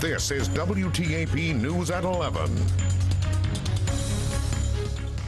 This is WTAP News at 11.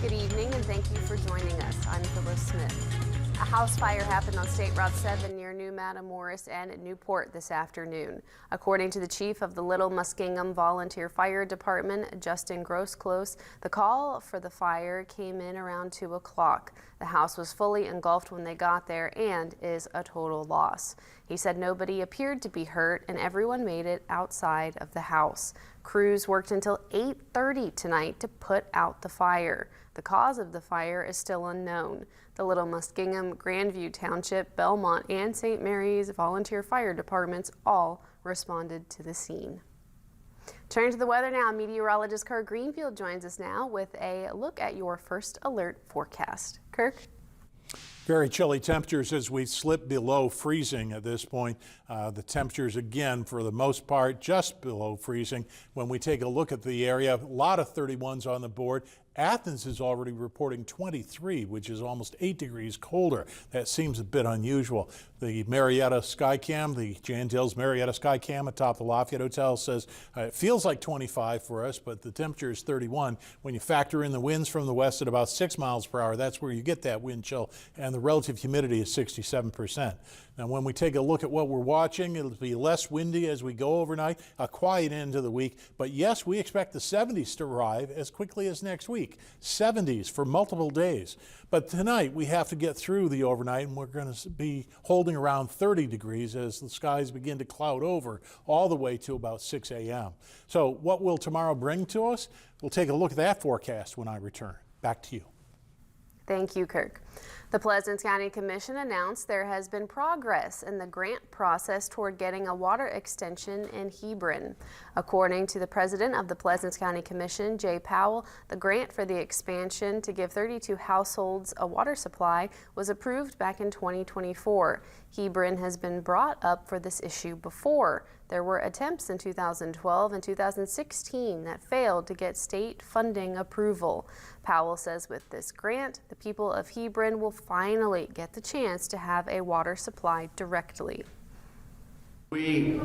Good evening and thank you for joining us. I'm Phyllis Smith. A house fire happened on State Route 7 near New Matamoros and Newport this afternoon. According to the chief of the Little Muskingum Volunteer Fire Department, Justin Grossclose, the call for the fire came in around 2 o'clock. The house was fully engulfed when they got there and is a total loss. He said nobody appeared to be hurt and everyone made it outside of the house. Crews worked until 8:30 tonight to put out the fire. The cause of the fire is still unknown. The Little Muskingum, Grandview Township, Belmont, and St. Mary's volunteer fire departments all responded to the scene. Turning to the weather now, meteorologist Kirk Greenfield joins us now with a look at your first alert forecast. Kirk? Very chilly temperatures as we slip below freezing at this point. The temperatures, again, for the most part, just below freezing. When we take a look at the area, a lot of 31s on the board. Athens is already reporting 23, which is almost 8 degrees colder. That seems a bit unusual. The Marietta Skycam, the Jan Dill's Marietta Skycam atop the Lafayette Hotel says it feels like 25 for us, but the temperature is 31. When you factor in the winds from the west at about 6 miles per hour, that's where you get that wind chill, and the relative humidity is 67%. Now, when we take a look at what we're watching, it'll be less windy as we go overnight, a quiet end to the week. But yes, we expect the 70s to arrive as quickly as next week. 70s for multiple days. But tonight we have to get through the overnight, and we're going to be holding around 30 degrees as the skies begin to cloud over all the way to about 6 a.m. So what will tomorrow bring to us? We'll take a look at that forecast when I return. Back to you. Thank you, Kirk. The Pleasants County Commission announced there has been progress in the grant process toward getting a water extension in Hebron. According to the president of the Pleasants County Commission, Jay Powell, the grant for the expansion to give 32 households a water supply was approved back in 2024. Hebron has been brought up for this issue before. There were attempts in 2012 and 2016 that failed to get state funding approval. Powell says with this grant, the people of Hebron will finally get the chance to have a water supply directly. We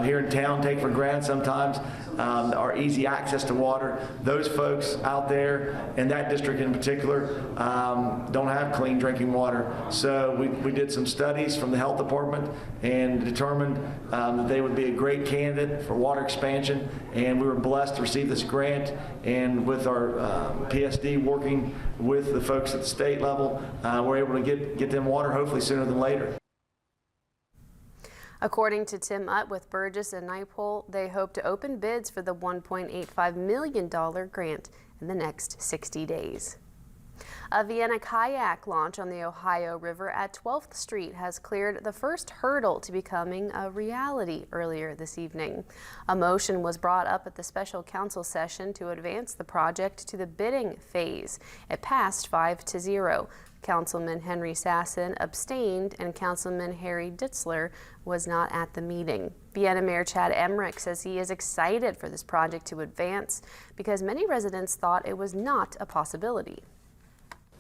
here in town take for granted sometimes our easy access to water. Those folks out there in that district in particular don't have clean drinking water. So we did some studies from the health department and determined that they would be a great candidate for water expansion, and we were blessed to receive this grant. And with our PSD working with the folks at the state level, we're able to get them water hopefully sooner than later. According to Tim Utt with Burgess and Nipol, they hope to open bids for the $1.85 million grant in the next 60 days. A Vienna kayak launch on the Ohio River at 12th Street has cleared the first hurdle to becoming a reality earlier this evening. A motion was brought up at the special council session to advance the project to the bidding phase. It passed 5-0. Councilman Henry Sasson abstained and Councilman Harry Ditzler was not at the meeting. Vienna Mayor Chad Emmerich says he is excited for this project to advance because many residents thought it was not a possibility.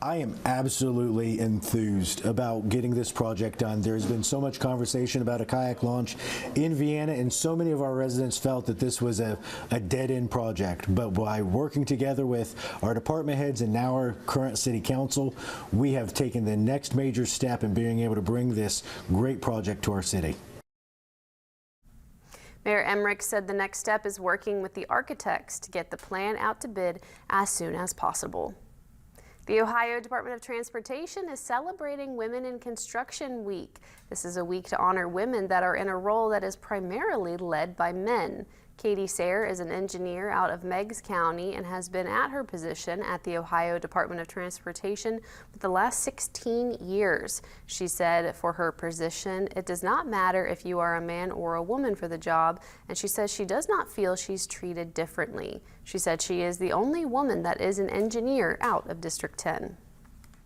I am absolutely enthused about getting this project done. There's been so much conversation about a kayak launch in Vienna, and so many of our residents felt that this was a dead-end project. But by working together with our department heads and now our current city council, we have taken the next major step in being able to bring this great project to our city. Mayor Emmerich said the next step is working with the architects to get the plan out to bid as soon as possible. The Ohio Department of Transportation is celebrating Women in Construction Week. This is a week to honor women that are in a role that is primarily led by men. Katie Sayre is an engineer out of Meigs County and has been at her position at the Ohio Department of Transportation for the last 16 years. She said for her position, it does not matter if you are a man or a woman for the job, and she says she does not feel she's treated differently. She said she is the only woman that is an engineer out of District 10.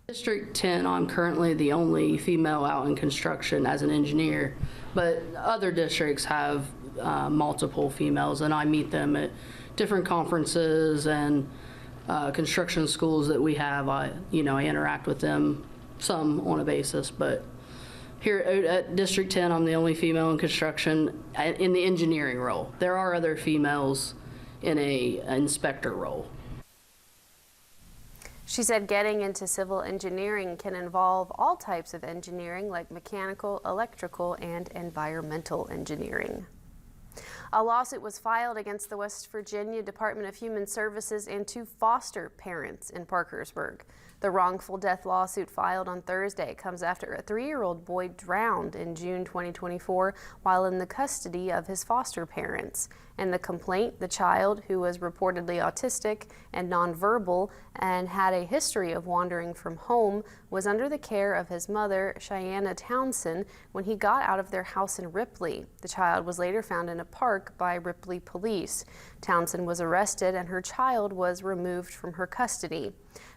District 10, I'm currently the only female out in construction as an engineer, but other districts have multiple females, and I meet them at different conferences and construction schools that we have. I interact with them some on a basis, but Here at District 10, I'm the only female in construction in the engineering role. There are other females in an inspector role. She said getting into civil engineering can involve all types of engineering like mechanical, electrical, and environmental engineering. A lawsuit was filed against the West Virginia Department of Human Services and 2 foster parents in Parkersburg. The wrongful death lawsuit filed on Thursday comes after a 3-year-old boy drowned in June 2024 while in the custody of his foster parents. In the complaint, the child, who was reportedly autistic and nonverbal and had a history of wandering from home, was under the care of his mother, Cheyenne Townsend, when he got out of their house in Ripley. The child was later found in a park by Ripley police. Townsend was arrested and her child was removed from her custody.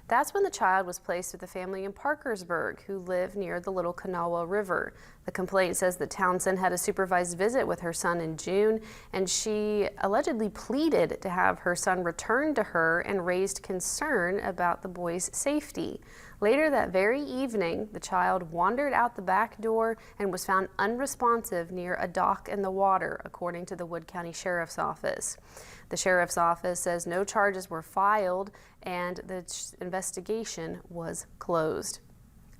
That's when the child was placed with a family in Parkersburg who live near the Little Kanawha River. The complaint says that Townsend had a supervised visit with her son in June, and she allegedly pleaded to have her son returned to her and raised concern about the boy's safety. Later that very evening, the child wandered out the back door and was found unresponsive near a dock in the water, according to the Wood County Sheriff's Office. The Sheriff's Office says no charges were filed and the investigation was closed.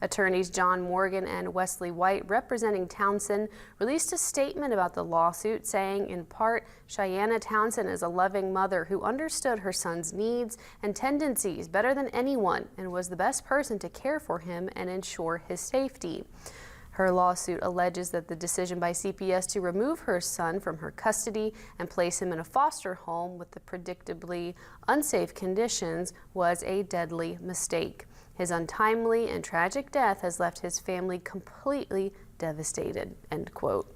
Attorneys John Morgan and Wesley White, representing Townsend, released a statement about the lawsuit, saying, in part, Cheyenne Townsend is a loving mother who understood her son's needs and tendencies better than anyone and was the best person to care for him and ensure his safety. Her lawsuit alleges that the decision by CPS to remove her son from her custody and place him in a foster home with the predictably unsafe conditions was a deadly mistake. His untimely and tragic death has left his family completely devastated, end quote.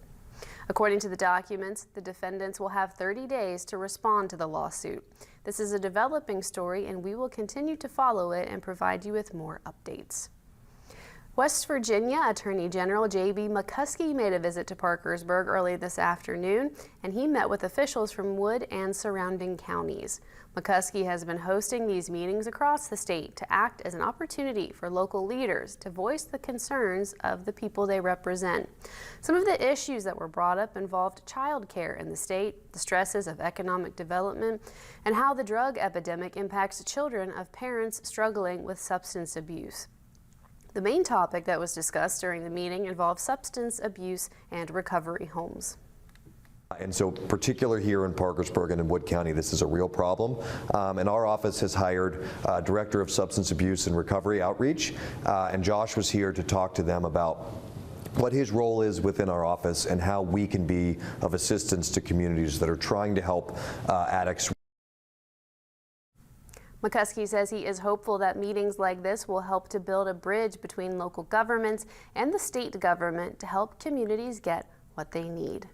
According to the documents, the defendants will have 30 days to respond to the lawsuit. This is a developing story, and we will continue to follow it and provide you with more updates. West Virginia Attorney General J.B. McCuskey made a visit to Parkersburg early this afternoon, and he met with officials from Wood and surrounding counties. McCuskey has been hosting these meetings across the state to act as an opportunity for local leaders to voice the concerns of the people they represent. Some of the issues that were brought up involved child care in the state, the stresses of economic development, and how the drug epidemic impacts children of parents struggling with substance abuse. The main topic that was discussed during the meeting involved substance abuse and recovery homes. And so particular here in Parkersburg and in Wood County, this is a real problem. And our office has hired a Director of Substance Abuse and Recovery Outreach. And Josh was here to talk to them about what his role is within our office and how we can be of assistance to communities that are trying to help addicts. McCuskey says he is hopeful that meetings like this will help to build a bridge between local governments and the state government to help communities get what they need.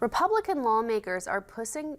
Republican lawmakers are pushing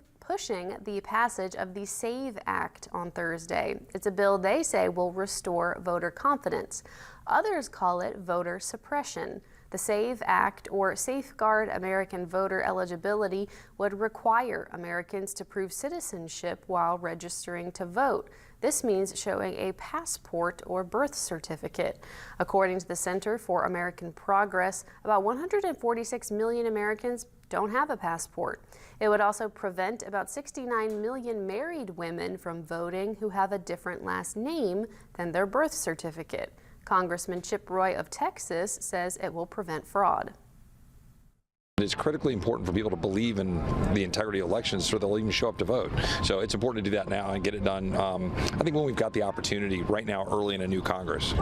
the passage of the SAVE Act on Thursday. It's a bill they say will restore voter confidence. Others call it voter suppression. The SAVE Act, or Safeguard American Voter Eligibility, would require Americans to prove citizenship while registering to vote. This means showing a passport or birth certificate. According to the Center for American Progress, about 146 million Americans don't have a passport. It would also prevent about 69 million married women from voting who have a different last name than their birth certificate. Congressman Chip Roy of Texas says it will prevent fraud. It's critically important for people to believe in the integrity of elections so they'll even show up to vote. So it's important to do that now and get it done. I think when we've got the opportunity right now early in a new Congress.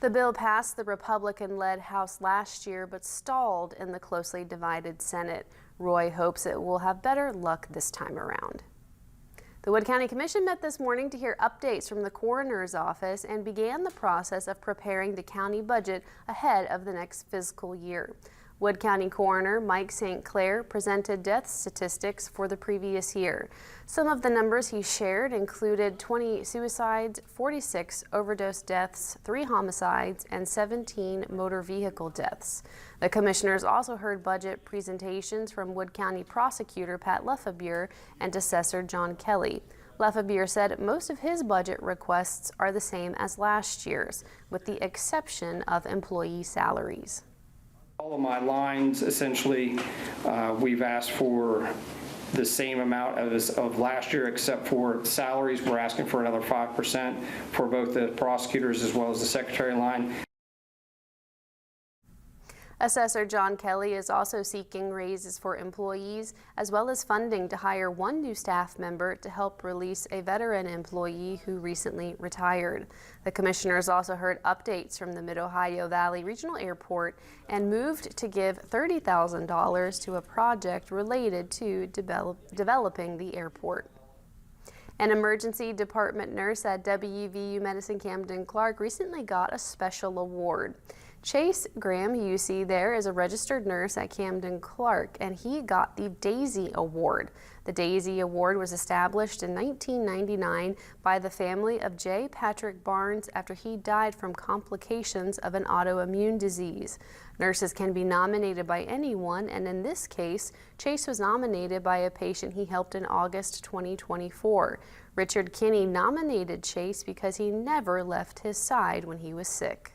The bill passed the Republican-led House last year but stalled in the closely divided Senate. Roy hopes it will have better luck this time around. The Wood County Commission met this morning to hear updates from the coroner's office and began the process of preparing the county budget ahead of the next fiscal year. Wood County Coroner Mike St. Clair presented death statistics for the previous year. Some of the numbers he shared included 20 suicides, 46 overdose deaths, 3 homicides, and 17 motor vehicle deaths. The commissioners also heard budget presentations from Wood County Prosecutor Pat Lefebvre and Assessor John Kelly. Lefebvre said most of his budget requests are the same as last year's, with the exception of employee salaries. All of my lines, essentially, we've asked for the same amount of last year, except for salaries. We're asking for another 5% for both the prosecutors as well as the secretary line. Assessor John Kelly is also seeking raises for employees, as well as funding to hire one new staff member to help release a veteran employee who recently retired. The commissioners also heard updates from the Mid-Ohio Valley Regional Airport and moved to give $30,000 to a project related to developing the airport. An emergency department nurse at WVU Medicine Camden Clark recently got a special award. Chase Graham UC there is a registered nurse at Camden Clark, and he got the Daisy Award. The Daisy Award was established in 1999 by the family of J. Patrick Barnes after he died from complications of an autoimmune disease. Nurses can be nominated by anyone, and in this case, Chase was nominated by a patient he helped in August 2024. Richard Kinney nominated Chase because he never left his side when he was sick.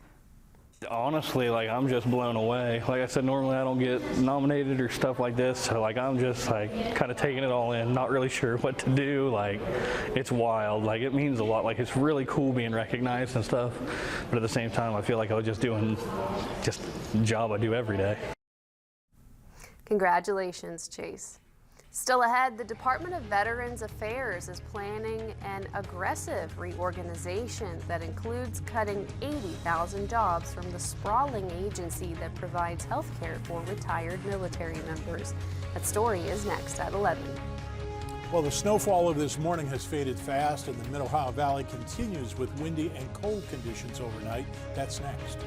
Honestly, I'm just blown away. Like I said, normally I don't get nominated or stuff like this, so I'm just kind of taking it all in, not really sure what to do. It's wild. It means a lot. It's really cool being recognized and stuff, but at the same time I feel like I was just doing the job I do every day. Congratulations, Chase. Still ahead, the Department of Veterans Affairs is planning an aggressive reorganization that includes cutting 80,000 jobs from the sprawling agency that provides health care for retired military members. That story is next at 11. Well, the snowfall of this morning has faded fast, and the Mid-Ohio Valley continues with windy and cold conditions overnight. That's next.